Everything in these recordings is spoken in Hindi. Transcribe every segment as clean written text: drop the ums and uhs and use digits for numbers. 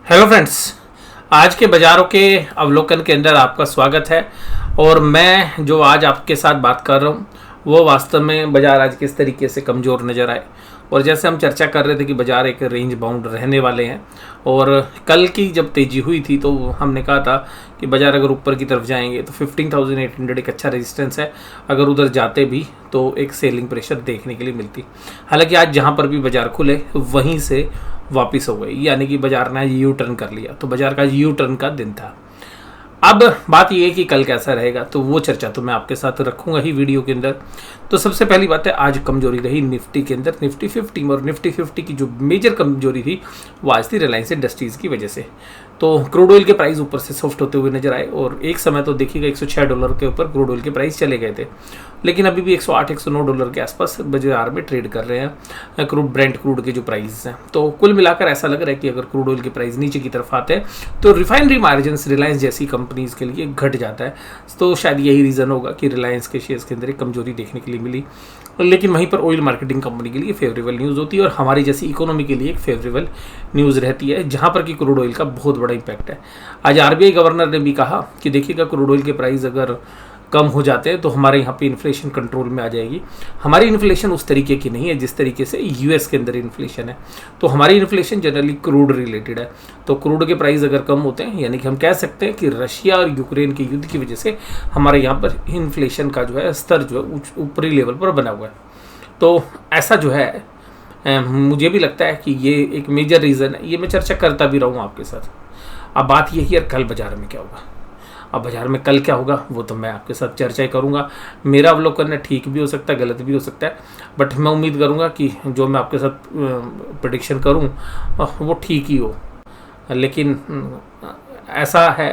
हेलो फ्रेंड्स, आज के बाज़ारों के अवलोकन के अंदर आपका स्वागत है। और मैं जो आज आपके साथ बात कर रहा हूँ वो वास्तव में बाज़ार आज किस तरीके से कमज़ोर नज़र आए। और जैसे हम चर्चा कर रहे थे कि बाज़ार एक रेंज बाउंड रहने वाले हैं, और कल की जब तेज़ी हुई थी तो हमने कहा था कि बाज़ार अगर ऊपर की तरफ जाएंगे तो 15,800 एक अच्छा रेजिस्टेंस है। अगर उधर जाते भी तो एक सेलिंग प्रेशर देखने के लिए मिलती। हालांकि आज जहाँ पर भी बाज़ार खुले वहीं से वापस हो गई, यानी कि बाजार ने यू टर्न कर लिया। तो बाजार का यू टर्न का दिन था। अब बात यह है कि कल कैसा रहेगा, तो वो चर्चा तो मैं आपके साथ रखूंगा ही वीडियो के अंदर। तो सबसे पहली बात है, आज कमजोरी रही निफ्टी के अंदर, निफ्टी 50 और निफ्टी 50 की जो मेजर कमजोरी थी वो आज थी रिलायंस इंडस्ट्रीज़ की वजह से। तो क्रूड ऑयल के प्राइस ऊपर से सॉफ्ट होते हुए नजर आए, और एक समय तो देखिएगा $106 के ऊपर क्रूड ऑयल के प्राइस चले गए थे, लेकिन अभी भी $108-109 के आसपास बाजार में ट्रेड कर रहे हैं ब्रेंट क्रूड के जो प्राइस हैं। तो कुल मिलाकर ऐसा लग रहा है कि अगर क्रूड ऑयल के प्राइस नीचे की तरफ आते हैं तो रिफाइनरी मार्जिन रिलायंस जैसी कंपनीज के लिए घट जाता है। तो शायद यही रीज़न होगा कि रिलायंस के शेयर्स के अंदर एक कमजोरी देखने के लिए मिली। लेकिन वहीं पर ऑयल मार्केटिंग कंपनी के लिए फेवरेबल न्यूज़ होती है, और हमारी जैसी इकोनॉमी के लिए एक फेवरेबल न्यूज़ रहती है, जहां पर कि क्रूड ऑयल का बहुत बड़ा इंपैक्ट है। आज आरबीआई गवर्नर ने भी कहा कि देखिएगा, क्रूड ऑयल के प्राइस अगर कम हो जाते हैं तो हमारे यहाँ पे इन्फ्लेशन कंट्रोल में आ जाएगी। हमारी इन्फ्लेशन उस तरीके की नहीं है जिस तरीके से यूएस के अंदर इन्फ्लेशन है। तो हमारी इन्फ्लेशन जनरली क्रूड रिलेटेड है। तो क्रूड के प्राइस अगर कम होते हैं, यानी कि हम कह सकते हैं कि रशिया और यूक्रेन के युद्ध की वजह से हमारे यहाँ पर इन्फ्लेशन का जो है स्तर जो है ऊपरी लेवल पर बना हुआ है। तो ऐसा जो है मुझे भी लगता है कि ये एक मेजर रीज़न है। ये मैं चर्चा करता भी रहूँ आपके साथ। अब बात यही है, कल बाजार में क्या होगा। अब बाजार में कल क्या होगा वो तो मैं आपके साथ चर्चा ही करूंगा। मेरा अवलोकन है, ठीक भी हो सकता है, गलत भी हो सकता है, बट मैं उम्मीद करूंगा कि जो मैं आपके साथ प्रेडिक्शन करूं वो ठीक ही हो। लेकिन ऐसा है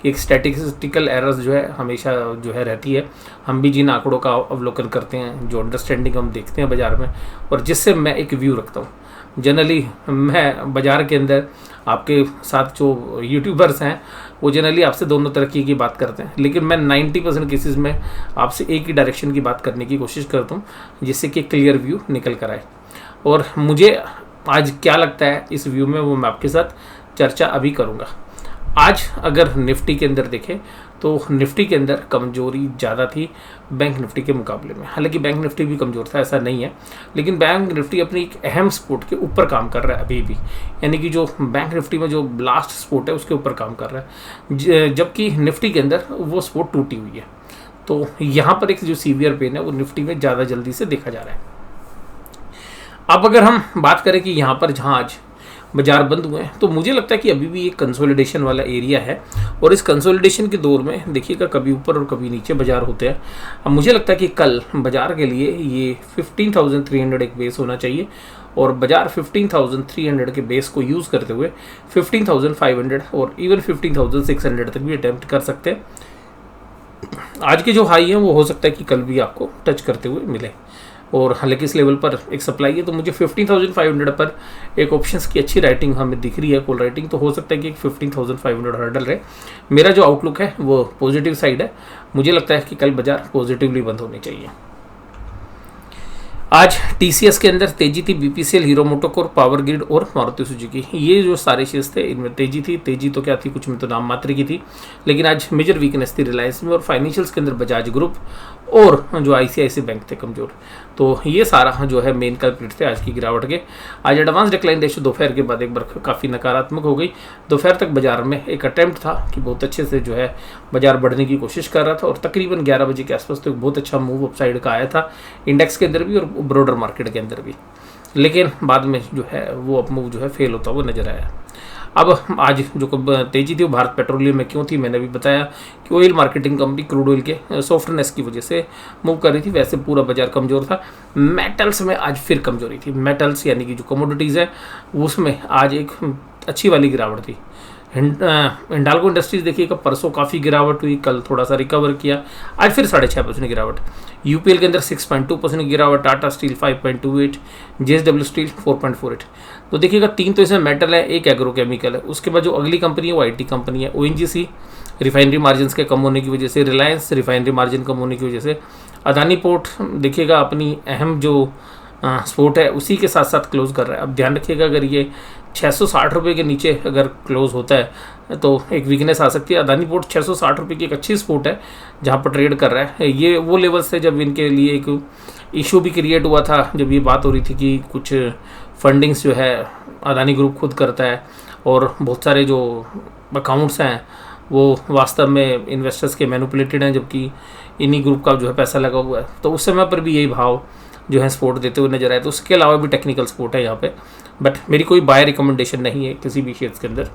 कि एक स्टैटिस्टिकल एरर्स जो है हमेशा जो है रहती है। हम भी जिन आंकड़ों का अवलोकन करते हैं, जो अंडरस्टैंडिंग हम देखते हैं बाज़ार में, और जिससे मैं एक व्यू रखता हूँ। जनरली मैं बाज़ार के अंदर आपके साथ जो यूट्यूबर्स हैं वो जनरली आपसे दोनों तरक्की की बात करते हैं, लेकिन मैं 90% केसेस में आपसे एक ही डायरेक्शन की बात करने की कोशिश करता हूँ, जिससे कि क्लियर व्यू निकल कर आए। और मुझे आज क्या लगता है इस व्यू में वो मैं आपके साथ चर्चा अभी करूँगा। आज अगर निफ्टी के अंदर देखें तो निफ्टी के अंदर कमजोरी ज़्यादा थी बैंक निफ्टी के मुकाबले में। हालांकि बैंक निफ्टी भी कमज़ोर था, ऐसा नहीं है, लेकिन बैंक निफ्टी अपनी एक अहम सपोर्ट के ऊपर काम कर रहा है अभी भी। यानी कि जो बैंक निफ्टी में जो लास्ट सपोर्ट है उसके ऊपर काम कर रहा है, जबकि निफ्टी के अंदर वो सपोर्ट टूटी हुई है। तो यहाँ पर एक जो सीवियर पेन है वो निफ्टी में ज़्यादा जल्दी से देखा जा रहा है। अब अगर हम बात करें कि यहाँ पर जहाँ आज बाजार बंद हुए हैं, तो मुझे लगता है कि अभी भी एक कंसोलिडेशन वाला एरिया है, और इस कंसोलिडेशन के दौर में देखिएगा कभी ऊपर और कभी नीचे बाजार होते हैं। अब मुझे लगता है कि कल बाजार के लिए ये 15,300 एक बेस होना चाहिए, और बाजार 15,300 के बेस को यूज़ करते हुए 15,500 और इवन 15,600 तक भी अटैम्प्ट कर सकते हैं। आज के जो हाई हैं वो हो सकता है कि कल भी आपको टच करते हुए मिले, और हालांकि इस लेवल पर एक सप्लाई है। तो मुझे 15,500 पर एक ऑप्शंस की अच्छी राइटिंग हमें दिख रही है, कॉल राइटिंग। तो हो सकता है कि एक 15,500 हर्डल रहे। मेरा जो आउटलुक है वो पॉजिटिव साइड है। मुझे लगता है कि कल बाजार पॉजिटिवली बंद होने चाहिए। आज टीसीएस के अंदर तेजी थी, BPCL, hero MotoCorp, power grid और मारुति सुजुकी, ये जो सारे शेयर्स थे इनमें तेजी थी। तेजी तो क्या थी, कुछ में तो नाम मात्र की थी, लेकिन आज मेजर वीकनेस थी रिलायंस में, और फाइनेंशियल्स के अंदर बजाज ग्रुप और जो आईसीआईसी बैंक थे कमजोर। तो ये सारा जो है मेन कल्प्रिट थे आज की गिरावट के। आज एडवांस डिक्लाइन रेशियो दोपहर के बाद एक बार काफ़ी नकारात्मक हो गई। दोपहर तक बाजार में एक अटेम्प्ट था कि बहुत अच्छे से जो है बाजार बढ़ने की कोशिश कर रहा था, और तकरीबन 11 बजे के आसपास तो एक बहुत अच्छा मूव अपसाइड का आया था इंडेक्स के अंदर भी और ब्रॉडर मार्केट के अंदर भी। लेकिन बाद में जो है वो अप मूव जो है फेल होता हुआ नजर आया। अब आज जो तेजी थी वो भारत पेट्रोलियम में क्यों थी, मैंने भी बताया कि oil marketing company crude oil के सॉफ्टनेस की वजह से मूव कर रही थी। वैसे पूरा बाजार कमजोर था। मेटल्स में आज फिर कमजोरी थी। मेटल्स यानी कि जो कमोडिटीज़ है उसमें आज एक अच्छी वाली गिरावट थी। हिंडाल्को इंडस्ट्रीज देखिएगा, परसों काफ़ी गिरावट हुई, कल थोड़ा सा रिकवर किया, आज फिर 6.5% गिरावट। यूपीएल के अंदर 6.2% गिरावट, टाटा स्टील 5.28, जेएसडब्ल्यू स्टील 4.48। तो देखिएगा 3 तो इसमें मेटल है, एक एग्रोकेमिकल है। उसके बाद जो अगली कंपनी है वो आईटी कंपनी है। ओएनजीसी रिफाइनरी मार्जिन के कम होने की वजह से, रिलायंस रिफाइनरी मार्जिन कम होने की वजह से, अदानी पोर्ट देखिएगा अपनी अहम जो स्पोर्ट है उसी के साथ साथ क्लोज कर रहा है। अब ध्यान रखिएगा, अगर ये 660 के नीचे अगर क्लोज होता है तो एक वीकनेस आ सकती है। अदानी पोर्ट 660 की एक अच्छी स्पोर्ट है जहाँ पर ट्रेड कर रहा है। ये वो लेवल्स थे जब इनके लिए एक इशू भी क्रिएट हुआ था, जब ये बात हो रही थी कि कुछ फंडिंग्स जो है अदानी ग्रुप खुद करता है और बहुत सारे जो अकाउंट्स हैं वो वास्तव में इन्वेस्टर्स के मैनिपुलेटेड हैं, जबकि इन्हीं ग्रुप का जो है पैसा लगा हुआ है। तो उस समय पर भी यही भाव जो है सपोर्ट देते हुए नजर आए। तो उसके अलावा भी टेक्निकल सपोर्ट है यहाँ पे, बट मेरी कोई बाय रिकमेंडेशन नहीं है किसी भी शेयर्स के अंदर।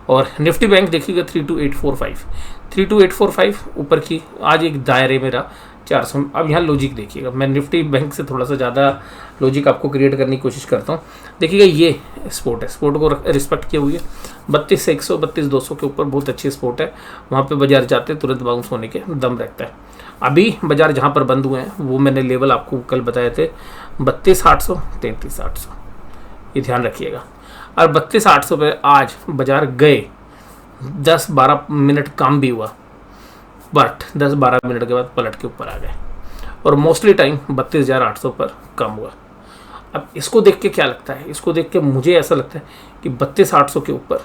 और निफ्टी बैंक देखिएगा 32845 ऊपर की आज एक दायरे मेरा 400। अब यहाँ लॉजिक देखिएगा, मैं निफ्टी बैंक से थोड़ा सा ज़्यादा लॉजिक आपको क्रिएट करने की कोशिश करता हूँ। देखिएगा ये स्पोर्ट है, स्पोर्ट को रिस्पेक्ट किए हुए 32,100 32,200 के ऊपर बहुत अच्छी स्पोर्ट है। वहाँ पे बाजार जाते तुरंत बाउंस होने के दम रहता है। अभी बाजार जहाँ पर बंद हुए हैं वो मैंने लेवल आपको कल बताए थे 32,800 33,800, ये ध्यान रखिएगा। और 32,800 पे आज बाजार गए, 10-12 मिनट काम भी हुआ, बट 10-12 मिनट के बाद पलट के ऊपर आ गए और मोस्टली टाइम 32,800 पर कम हुआ। अब इसको देख के क्या लगता है, इसको देख के मुझे ऐसा लगता है कि 32,800 के ऊपर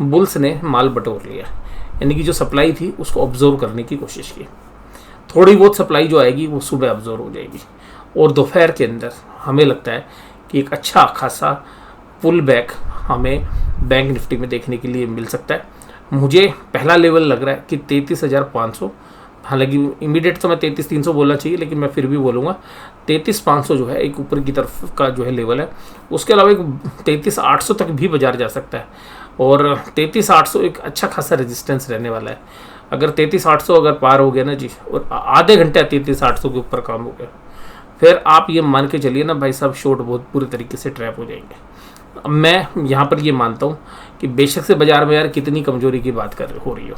बुल्स ने माल बटोर लिया, यानी कि जो सप्लाई थी उसको ऑब्जर्व करने की कोशिश की। थोड़ी बहुत सप्लाई जो आएगी वो सुबह ऑब्जर्व हो जाएगी और दोपहर के अंदर हमें लगता है कि एक अच्छा खासा पुल बैक हमें बैंक निफ्टी में देखने के लिए मिल सकता है। मुझे पहला लेवल लग रहा है कि 33,500, हालांकि इमीडिएट तो मैं 33,300 बोलना चाहिए, लेकिन मैं फिर भी बोलूँगा 33,500 जो है एक ऊपर की तरफ का जो है लेवल है। उसके अलावा एक 33,800 तक भी बाजार जा सकता है और 33,800 एक अच्छा खासा रेजिस्टेंस रहने वाला है। अगर 33,800 अगर पार हो गया ना जी, और आधे घंटे 33,800 के ऊपर काम हो गया, फिर आप ये मान के चलिए ना भाई साहब, शॉर्ट बहुत पूरे तरीके से ट्रैप हो जाएंगे। अब मैं यहाँ पर ये मानता हूँ कि बेशक से बाजार में यार कितनी कमजोरी की बात हो रही हो,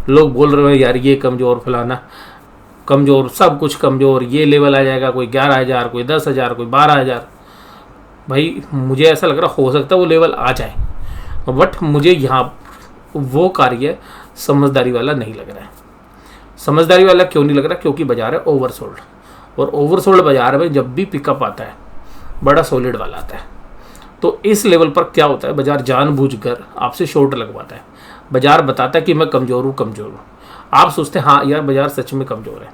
लोग बोल रहे हो यार ये कमज़ोर फलाना कमज़ोर, सब कुछ कमज़ोर, ये लेवल आ जाएगा, कोई 11,000, कोई 10,000, कोई 12,000। भाई मुझे ऐसा लग रहा हो सकता है वो लेवल आ जाए, बट मुझे यहाँ वो कार्य समझदारी वाला नहीं लग रहा है। समझदारी वाला क्यों नहीं लग रहा? क्योंकि बाजार है ओवरसोल्ड, और ओवरसोल्ड बाजार में जब भी पिकअप आता है बड़ा सॉलिड वाला आता है। तो इस लेवल पर क्या होता है, बाजार जानबूझकर आपसे शॉर्ट लगवाता है। बाजार बताता है कि मैं कमज़ोर हूँ। आप सोचते हैं हाँ यार बाजार सच में कमज़ोर है।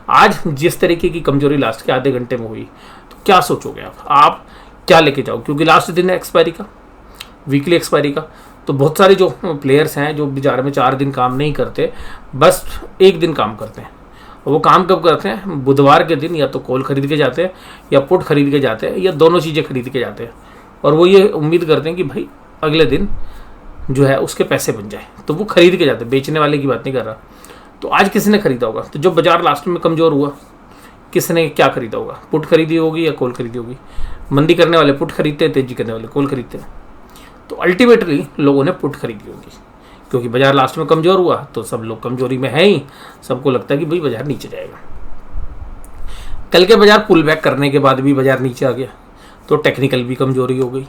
आज जिस तरीके की कमज़ोरी लास्ट के आधे घंटे में हुई, तो क्या सोचोगे आप क्या लेके जाओ? क्योंकि लास्ट दिन है एक्सपायरी का, वीकली एक्सपायरी का। तो बहुत सारे जो प्लेयर्स हैं जो बाजार में 4 दिन काम नहीं करते, बस 1 दिन काम करते हैं। वो काम कब करते हैं? बुधवार के दिन या तो कॉल खरीद के जाते हैं या पुट खरीद के जाते हैं या दोनों चीज़ें खरीद के जाते हैं, और वो ये उम्मीद करते हैं कि भाई अगले दिन जो है उसके पैसे बन जाए, तो वो खरीद के जाते हैं। बेचने वाले की बात नहीं कर रहा। तो आज किसने खरीदा होगा? तो जब बाजार लास्ट में कमज़ोर हुआ, किसने क्या खरीदा होगा? पुट खरीदी होगी या कॉल खरीदी होगी? मंदी करने वाले पुट खरीदते हैं, तेजी करने वाले कॉल खरीदते हैं। तो अल्टीमेटली लोगों ने पुट खरीदी होगी, क्योंकि बाजार लास्ट में कमज़ोर हुआ तो सब लोग कमजोरी में है ही, सबको लगता है कि भाई बाजार नीचे जाएगा। कल के बाजार पुल बैक करने के बाद भी बाजार नीचे आ गया, तो टेक्निकल भी कमजोरी हो गई।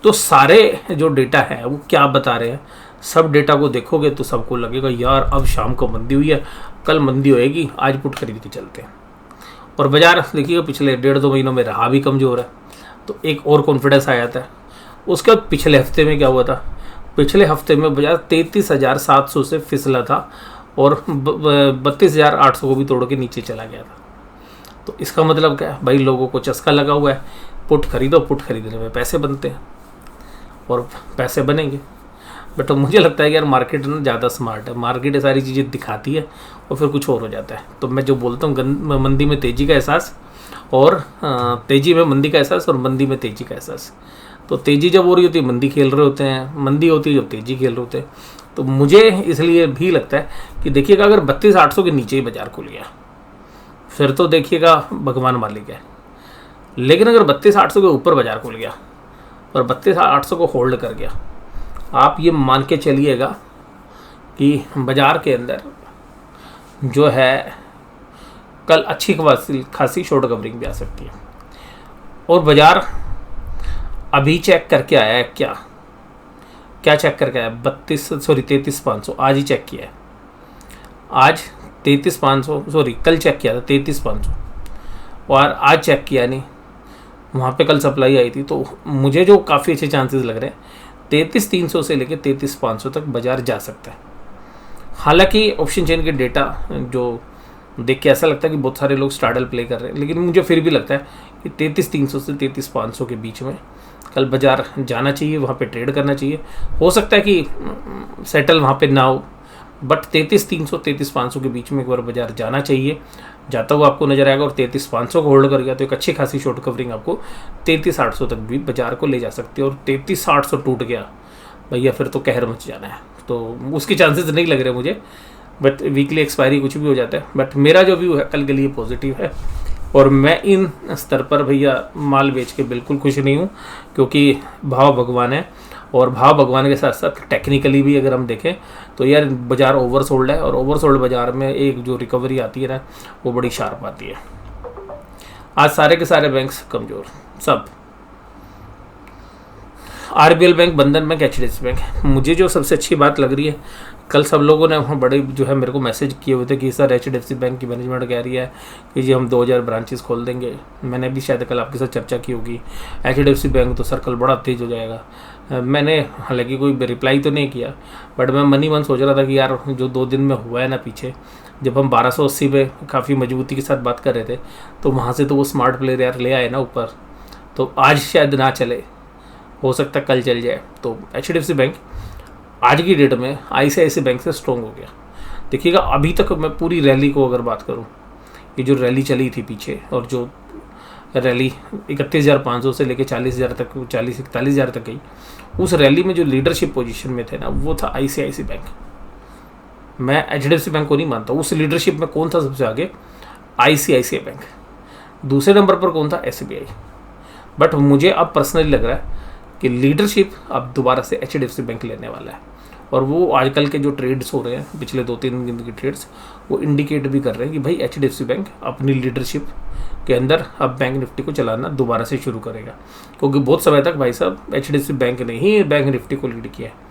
तो सारे जो डेटा है वो क्या बता रहे हैं, सब डेटा को देखोगे तो सबको लगेगा यार अब शाम को मंदी हुई है, कल मंदी होएगी, आज पुट खरीद के चलते हैं। और बाजार देखिएगा पिछले 1.5-2 महीनों में रहा भी कमज़ोर है, तो एक और कॉन्फिडेंस आ जाता है। उसके बाद पिछले हफ्ते में क्या हुआ था? पिछले हफ्ते में बाजार 33,700 से फिसला था और 32,800 को भी तोड़ के नीचे चला गया था। तो इसका मतलब क्या है भाई? लोगों को चस्का लगा हुआ है, पुट खरीदो, पुट खरीदने में पैसे बनते हैं और पैसे बनेंगे। बट मुझे लगता है कि यार मार्केट ना ज़्यादा स्मार्ट है, मार्केट ये सारी चीज़ें दिखाती है और फिर कुछ और हो जाता है। तो मैं जो बोलता हूँ मंदी में तेज़ी का एहसास और तेज़ी में मंदी का एहसास और मंदी में तेज़ी का एहसास। तो तेज़ी जब हो रही होती है मंदी खेल रहे होते हैं, मंदी होती है जब तेज़ी खेल रहे होते हैं। तो मुझे इसलिए भी लगता है कि देखिएगा अगर 32,800 के नीचे ही बाजार खुल गया फिर तो देखिएगा भगवान मालिक है। लेकिन अगर 32,800 के ऊपर बाजार खुल गया और 32,800 को होल्ड कर गया, आप ये मान के चलिएगा कि बाजार के अंदर जो है कल अच्छी खासी शॉर्ट कवरिंग भी आ सकती है। और बाजार अभी चेक करके आया है, क्या चेक करके आया? 33,500 आज ही चेक किया है। आज 33,500 कल चेक किया था 33,500 और आज चेक किया नहीं वहाँ पे कल सप्लाई आई थी, तो मुझे जो काफ़ी अच्छे चांसेस लग रहे हैं 33,300 से लेकर 33,500 तक बाजार जा सकता है। हालांकि ऑप्शन चेन के डेटा जो देख के ऐसा लगता है कि बहुत सारे लोग स्ट्रैडल प्ले कर रहे हैं, लेकिन मुझे फिर भी लगता है कि 33,300 से 33,500 के बीच में कल बाजार जाना चाहिए, वहाँ पे ट्रेड करना चाहिए। हो सकता है कि सेटल वहाँ पे ना हो, बट 33,300 33,500 के बीच में एक बार बाजार जाना चाहिए, जाता हुआ आपको नजर आएगा। और 33,500 को होल्ड कर गया तो एक अच्छी खासी शॉर्ट कवरिंग आपको 33,800 तक भी बाजार को ले जा सकती है। और 33,800 टूट गया भैया, फिर तो कहर मच जाना है, तो उसके चांसेस नहीं लग रहे मुझे। बट वीकली एक्सपायरी कुछ भी हो जाता है, बट मेरा जो व्यू है कल के लिए पॉजिटिव है। और मैं इन स्तर पर भैया माल बेच के बिल्कुल खुश नहीं हूँ, क्योंकि भाव भगवान है, और भाव भगवान के साथ साथ टेक्निकली भी अगर हम देखें तो यार बाजार ओवरसोल्ड है, और ओवरसोल्ड बाजार में एक जो रिकवरी आती है ना वो बड़ी शार्प आती है। आज सारे के सारे बैंक्स कमज़ोर, सब, आरबीएल बैंक, बंधन बैंक, एचडीएफसी बैंक। मुझे जो सबसे अच्छी बात लग रही है, कल सब लोगों ने वहाँ बड़े जो है मेरे को मैसेज किए हुए थे कि सर एचडीएफसी बैंक की मैनेजमेंट कह रही है कि जी हम 2000 ब्रांचेस खोल देंगे। मैंने भी शायद कल आपके साथ चर्चा की होगी, एचडीएफसी बैंक तो सर्कल बड़ा तेज हो जाएगा। मैंने हालांकि कोई रिप्लाई तो नहीं किया, बट मैं मन ही मन सोच रहा था कि यार जो 2 दिन में हुआ है ना पीछे, जब हम 1280 पे काफ़ी मजबूती के साथ बात कर रहे थे, तो वहाँ से तो वो स्मार्ट प्लेयर यार ले आए ना ऊपर, तो आज शायद ना चले, हो सकता है कल चल जाए। तो एचडीएफसी बैंक आज की डेट में आईसीआईसी बैंक से स्ट्रॉन्ग हो गया। देखिएगा अभी तक मैं पूरी रैली को अगर बात करूं, ये जो रैली चली थी पीछे, और जो रैली 31,500 से लेकर 40,000 तक, 40-41,000 तक गई, उस रैली में जो लीडरशिप पोजीशन में थे ना वो था आईसीआईसी बैंक। मैं एचडीएफसी बैंक को नहीं मानता, उस लीडरशिप में कौन था सबसे आगे? ICIC bank. दूसरे नंबर पर कौन था? एसबीआई। बट मुझे अब पर्सनली लग रहा है कि लीडरशिप अब दोबारा से एचडीएफसी बैंक लेने वाला है। और वो आजकल के जो ट्रेड्स हो रहे हैं, पिछले 2-3 दिन के ट्रेड्स, वो इंडिकेट भी कर रहे हैं कि भाई एचडीएफसी बैंक अपनी लीडरशिप के अंदर अब बैंक निफ्टी को चलाना दोबारा से शुरू करेगा, क्योंकि बहुत समय तक भाई साहब एचडीएफसी बैंक ने ही बैंक निफ्टी को लीड किया है।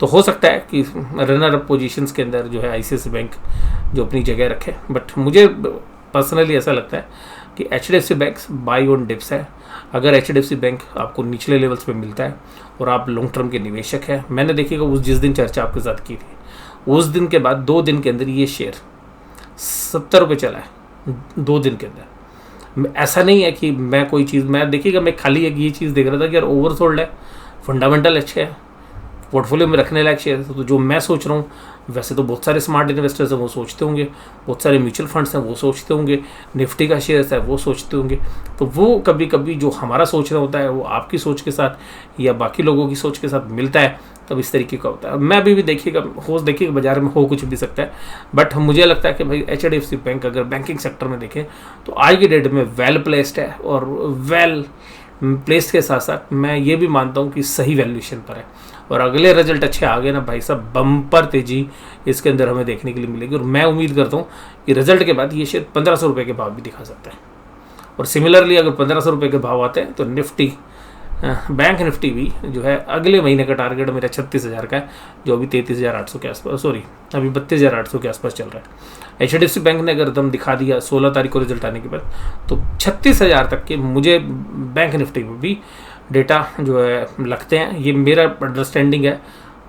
तो हो सकता है कि रनर अप पोजीशंस के अंदर जो है आईसीआईसी बैंक जो अपनी जगह रखे। बट मुझे पर्सनली ऐसा लगता है कि HDFC bank by on dips है। अगर एचडीएफसी बैंक आपको निचले लेवल्स पे मिलता है और आप लॉन्ग टर्म के निवेशक हैं, मैंने देखिएगा उस जिस दिन चर्चा आपके साथ की थी, उस दिन के बाद 2 दिन के अंदर ये शेयर 70 रुपये चला है 2 दिन के अंदर। ऐसा नहीं है कि मैं कोई चीज़, मैं देखिएगा मैं खाली एक ये चीज़ देख रहा था कि यार ओवरसोल्ड है, फंडामेंटल अच्छे हैं, पोर्टफोलियो में रखने लायक शेयर। तो जो मैं सोच रहा हूँ, वैसे तो बहुत सारे स्मार्ट इन्वेस्टर्स हैं वो सोचते होंगे, बहुत सारे म्यूचुअल फंड्स हैं वो सोचते होंगे, निफ्टी का शेयर्स है वो सोचते होंगे। तो वो कभी कभी जो हमारा सोचना होता है वो आपकी सोच के साथ या बाकी लोगों की सोच के साथ मिलता है, तब इस तरीके का होता है। मैं अभी भी देखिएगा बाजार में हो कुछ भी सकता है, बट मुझे लगता है कि भाई एचडीएफसी बैंक अगर बैंकिंग सेक्टर में देखें तो आज की डेट में वेल प्लेस्ड है, और वेल प्लेस्ड के साथ साथ मैं ये भी मानता हूँ कि सही वैल्यूएशन पर है। और अगले रिजल्ट अच्छे आ गए ना भाई साहब, बम्पर तेजी इसके अंदर हमें देखने के लिए मिलेगी। और मैं उम्मीद करता हूँ कि रिजल्ट के बाद ये शेयर 1500 रुपये के भाव भी दिखा सकता है। और सिमिलरली अगर 1500 रुपये के भाव आते हैं तो निफ्टी, बैंक निफ्टी भी जो है अगले महीने का टारगेट मेरा 36,000 का है, जो अभी 33,800 के आसपास, सॉरी अभी 32,800 के आसपास चल रहा है। एचडीएफसी बैंक ने अगर दम दिखा दिया 16 तारीख को रिजल्ट आने के बाद, तो 36,000 तक के मुझे बैंक निफ्टी में भी डेटा जो है लगते हैं। ये मेरा अंडरस्टैंडिंग है।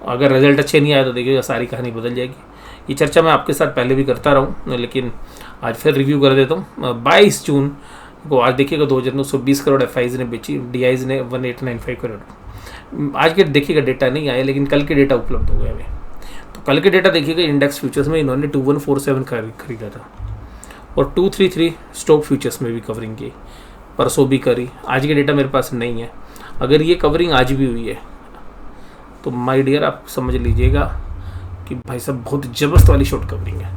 अगर रिजल्ट अच्छे नहीं आए तो देखिएगा सारी कहानी बदल जाएगी। ये चर्चा मैं आपके साथ पहले भी करता रहा हूँ, लेकिन आज फिर रिव्यू कर देता हूँ। 22 जून को आज देखिएगा 2,920 करोड़ एफआईज ने बेची, डीआईज ने 1895 करोड़। आज के देखिएगा डेटा नहीं आए, लेकिन कल के डेटा उपलब्ध हो गए हमें। तो कल के डेटा देखिएगा इंडेक्स फ्यूचर्स में इन्होंने 2147 खरीदा था, और 233 स्टॉक फ्यूचर्स में भी कवरिंग की, परसों भी करी। आज के डेटा मेरे पास नहीं है। अगर ये कवरिंग आज भी हुई है तो माय डियर आप समझ लीजिएगा कि भाई साहब बहुत ज़बरदस्त वाली शॉर्ट कवरिंग है।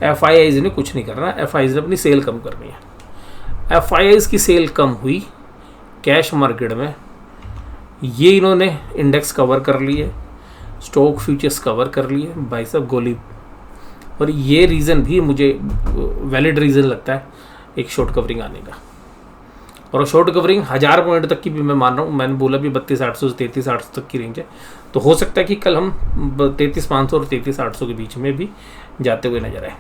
एफआईआईज ने कुछ नहीं करना, एफआईआईज ने अपनी सेल कम करनी है। एफआईआईज की सेल कम हुई कैश मार्केट में, ये इन्होंने इंडेक्स कवर कर लिए, स्टॉक फ्यूचर्स कवर कर लिए भाई साहब गोली। और ये रीज़न भी मुझे वैलिड रीज़न लगता है एक शॉर्ट कवरिंग आने का। और शॉर्ट कवरिंग 1000 पॉइंट तक की भी मैं मान रहा हूँ। मैंने बोला भी 32,800 से 33,800 तक की रेंज है, तो हो सकता है कि कल हम 33,500 और 33,800 के बीच में भी जाते हुए नजर आए।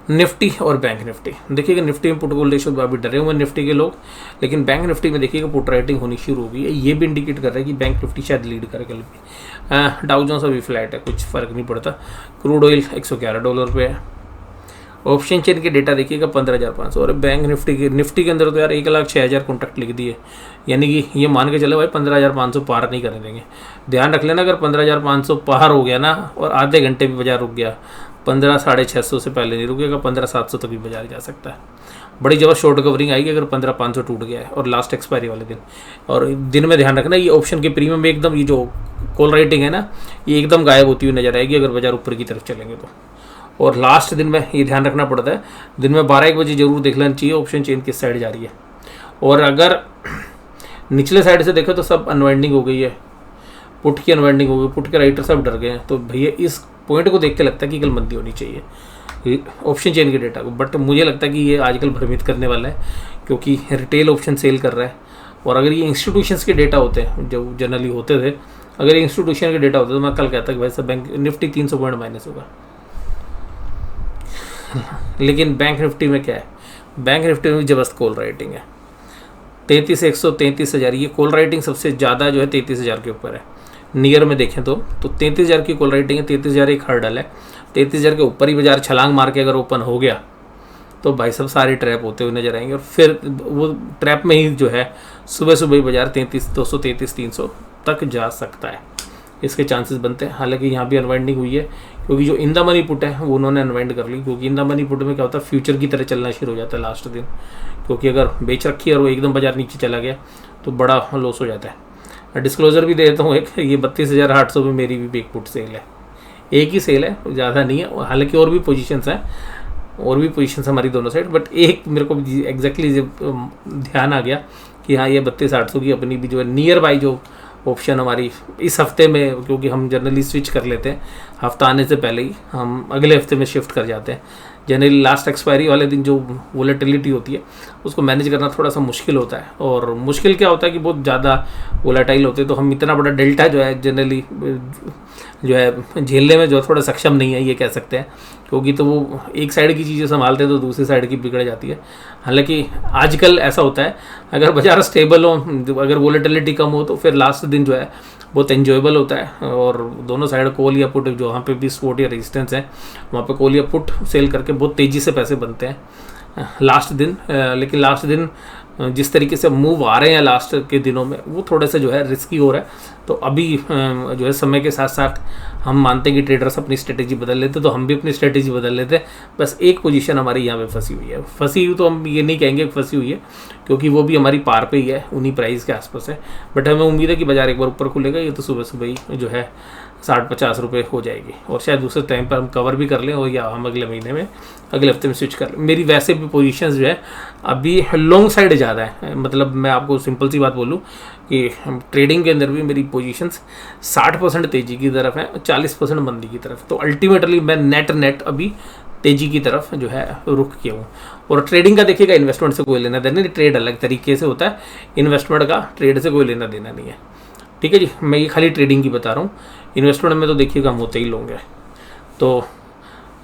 निफ्टी और बैंक निफ्टी देखिएगा, निफ्टी में पुट कॉल रेशियो अभी डरे हुए निफ्टी के लोग, लेकिन बैंक निफ्टी में देखिएगा पुट राइटिंग होनी शुरू हो गई है। ये भी इंडिकेट कर रहा है कि बैंक निफ्टी शायद लीड करे कल भी। डाउ जोन्स अभी फ्लैट है, कुछ फर्क नहीं पड़ता। क्रूड ऑयल $111 पे है। ऑप्शन चेन के डेटा देखिएगा 15,500, और बैंक निफ्टी के अंदर तो यार 1,06,000 कॉन्ट्रैक्ट लिख दिए, यानी कि ये मान के चले भाई 15,500 पार नहीं करने देंगे। ध्यान रख लेना, अगर 15,500 पार हो गया ना और आधे घंटे भी बाजार रुक गया, 15,650 से पहले नहीं रुकेगा, 15,700 तक भी बाजार जा सकता है। बड़ी जबरदस्त शॉर्ट कवरिंग आएगी अगर 15,500 टूट गया है और लास्ट एक्सपायरी वाले दिन। और दिन में ध्यान रखना, ये ऑप्शन के प्रीमियम में एकदम ये जो कॉल राइटिंग है ना, ये एकदम गायब होती हुई नजर आएगी अगर बाजार ऊपर की तरफ चलेंगे तो। और लास्ट दिन में ये ध्यान रखना पड़ता है, दिन में 12-1 बजे जरूर देख लेना चाहिए ऑप्शन चेन किस साइड जा रही है। और अगर निचले साइड से देखें तो सब अनवाइंडिंग हो गई है, पुट की अनवाइंडिंग हो गई, पुट के राइटर सब डर गए हैं, तो भैया इस पॉइंट को देख के लगता है कि कल मंदी होनी चाहिए ऑप्शन चेन के डेटा को। बट मुझे लगता है कि ये आजकल भ्रमित करने वाला है, क्योंकि रिटेल ऑप्शन सेल कर रहा है। और अगर ये इंस्टीट्यूशंस के डेटा होते हैं जो जनरली होते थे, अगर ये इंस्टीट्यूशन के डेटा होते तो मैं कल कहता कि भाई सब बैंक निफ्टी 300 पॉइंट माइनस होगा। लेकिन बैंक निफ्टी में क्या है, बैंक निफ्टी में जबरदस्त कॉल राइटिंग है 33,133,000। ये कॉल राइटिंग सबसे ज़्यादा जो है 33,000 के ऊपर है। नियर में देखें तो 33,000 की कॉल राइटिंग है। 33,000 एक हर्डल है। 33,000 के ऊपर ही बाजार छलांग मार के अगर ओपन हो गया तो भाई सब सारे ट्रैप होते हुए नजर आएंगे, और फिर वो ट्रैप में ही जो है सुबह सुबह ही बाजार 33,200 33,300 तक जा सकता है, इसके चांसेस बनते हैं। हालांकि यहाँ भी अनवाइंडिंग हुई है, क्योंकि जो इन द मनी पुट है वो उन्होंने अनवाइंड कर ली, क्योंकि इन द मनी पुट में क्या होता है, फ्यूचर की तरह चलना शुरू हो जाता है लास्ट दिन, क्योंकि अगर बेच रखी है और वो एकदम बाजार नीचे चला गया तो बड़ा लॉस हो जाता है। डिस्क्लोजर भी दे देता हूँ एक, ये 32,800 में मेरी भी एक पुट सेल है, एक ही सेल है, ज़्यादा नहीं है। हालांकि और भी पोजीशंस हैं, और भी पोजीशंस हमारी दोनों साइड, बट एक मेरे को एग्जैक्टली ध्यान आ गया कि हाँ ये 32,800 की अपनी भी जो है नियर बाई जो ऑप्शन हमारी इस हफ्ते में, क्योंकि हम जनरली स्विच कर लेते हैं हफ्ता आने से पहले ही, हम अगले हफ्ते में शिफ्ट कर जाते हैं। जनरली लास्ट एक्सपायरी वाले दिन जो वोलेटिलिटी होती है उसको मैनेज करना थोड़ा सा मुश्किल होता है, और मुश्किल क्या होता है कि बहुत ज़्यादा वोलेटाइल होते हैं, तो हम इतना बड़ा डेल्टा जो है जनरली जो है झेलने में जो थोड़ा सक्षम नहीं है, ये कह सकते हैं, क्योंकि तो वो एक साइड की चीज़ें संभालते हैं तो दूसरी साइड की बिगड़ जाती है। हालांकि आजकल ऐसा होता है, अगर बाजार स्टेबल हो, अगर वोलेटिलिटी कम हो तो फिर लास्ट दिन जो है बहुत एंजॉयबल होता है, और दोनों साइड कॉल या पुट जो वहाँ पे भी सपोर्ट या रेजिस्टेंस है वहाँ पे कॉल या पुट सेल करके बहुत तेज़ी से पैसे बनते हैं लास्ट दिन। लेकिन लास्ट दिन जिस तरीके से मूव आ रहे हैं लास्ट के दिनों में, वो थोड़ा सा जो है रिस्की हो रहा है। तो अभी जो है समय के साथ साथ हम मानते हैं कि ट्रेडर्स अपनी स्ट्रेटेजी बदल लेते, तो हम भी अपनी स्ट्रेटेजी बदल लेते हैं। बस एक पोजीशन हमारी यहाँ पे फंसी हुई है, फंसी हुई तो हम ये नहीं कहेंगे फंसी हुई है, क्योंकि वो भी हमारी पार पे ही है, उन्हीं प्राइस के आसपास है। बट हमें उम्मीद है कि बाजार एक बार ऊपर खुलेगा, ये तो सुबह सुबह ही जो है 60-50 रुपये हो जाएगी, और शायद दूसरे टाइम पर हम कवर भी कर लें, और या हम अगले महीने में अगले हफ्ते में स्विच कर लें। मेरी वैसे भी पोजीशंस जो है अभी लॉन्ग साइड ज़्यादा है, मतलब मैं आपको सिंपल सी बात बोलूँ कि ट्रेडिंग के अंदर भी मेरी पोजीशंस 60% तेज़ी की तरफ है, 40% मंदी की तरफ। तो अल्टीमेटली मैं नेट अभी तेज़ी की तरफ जो है रुख किया हूँ। और ट्रेडिंग का देखिएगा इन्वेस्टमेंट से कोई लेना देना नहीं, ट्रेड अलग तरीके से होता है, इन्वेस्टमेंट का ट्रेड से कोई लेना देना नहीं है, ठीक है जी। मैं ये खाली ट्रेडिंग की बता रहा हूँ, इन्वेस्टमेंट में तो देखिएगा हम होते ही लोग हैं। तो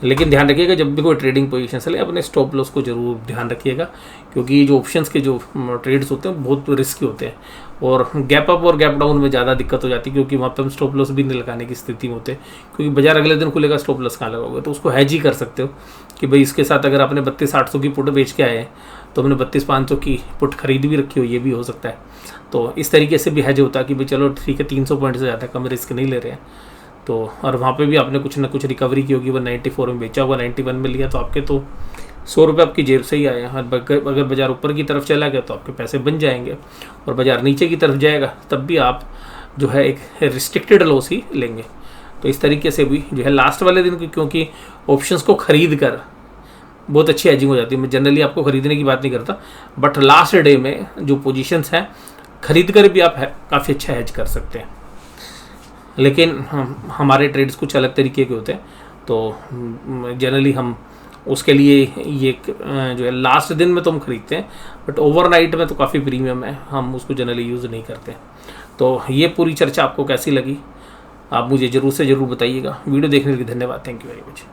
लेकिन ध्यान रखिएगा जब भी कोई ट्रेडिंग पोजीशन से ले, अपने स्टॉप लॉस को जरूर ध्यान रखिएगा, क्योंकि जो ऑप्शंस के जो ट्रेड्स होते हैं बहुत रिस्की होते हैं, और गैप अप और गैप डाउन में ज़्यादा दिक्कत हो जाती है, क्योंकि वहाँ पे हम स्टॉप लॉस भी नहीं लगाने की स्थिति में होते हैं, क्योंकि बाजार अगले दिन खुलेगा, स्टॉप लॉस कहाँ लगाओगे। तो उसको हैज ही कर सकते हो कि भाई इसके साथ अगर आपने 32,800 की पुट बेच के आए हैं तो हमने 32,500 की पुट खरीद भी रखी हो, ये भी हो सकता है। तो इस तरीके से भी हैज होता है कि भाई चलो ठीक है 300 पॉइंट से ज़्यादा कम रिस्क नहीं ले रहे हैं। तो और वहाँ पे भी आपने कुछ ना कुछ रिकवरी की होगी, वो 94 में बेचा होगा, 91 में लिया, तो आपके तो 100 रुपये आपकी जेब से ही आए हैं। अगर बाजार ऊपर की तरफ चला गया तो आपके पैसे बन जाएंगे, और बाजार नीचे की तरफ जाएगा तब भी आप जो है एक रिस्ट्रिक्टेड लॉस ही लेंगे। तो इस तरीके से भी जो है लास्ट वाले दिन, क्योंकि ऑप्शंस को खरीद कर बहुत अच्छी एजिंग हो जाती है। मैं जनरली आपको खरीदने की बात नहीं करता, बट लास्ट डे में जो पोजीशंस हैं खरीद कर भी आप काफ़ी अच्छा हैज कर सकते हैं। लेकिन हमारे ट्रेड्स कुछ अलग तरीके के होते हैं, तो जनरली हम उसके लिए ये जो है लास्ट दिन में तो हम खरीदते हैं, बट ओवरनाइट में तो काफ़ी प्रीमियम है, हम उसको जनरली यूज़ नहीं करते। तो ये पूरी चर्चा आपको कैसी लगी आप मुझे ज़रूर से ज़रूर बताइएगा। वीडियो देखने के लिए धन्यवाद, थैंक यू वेरी मच।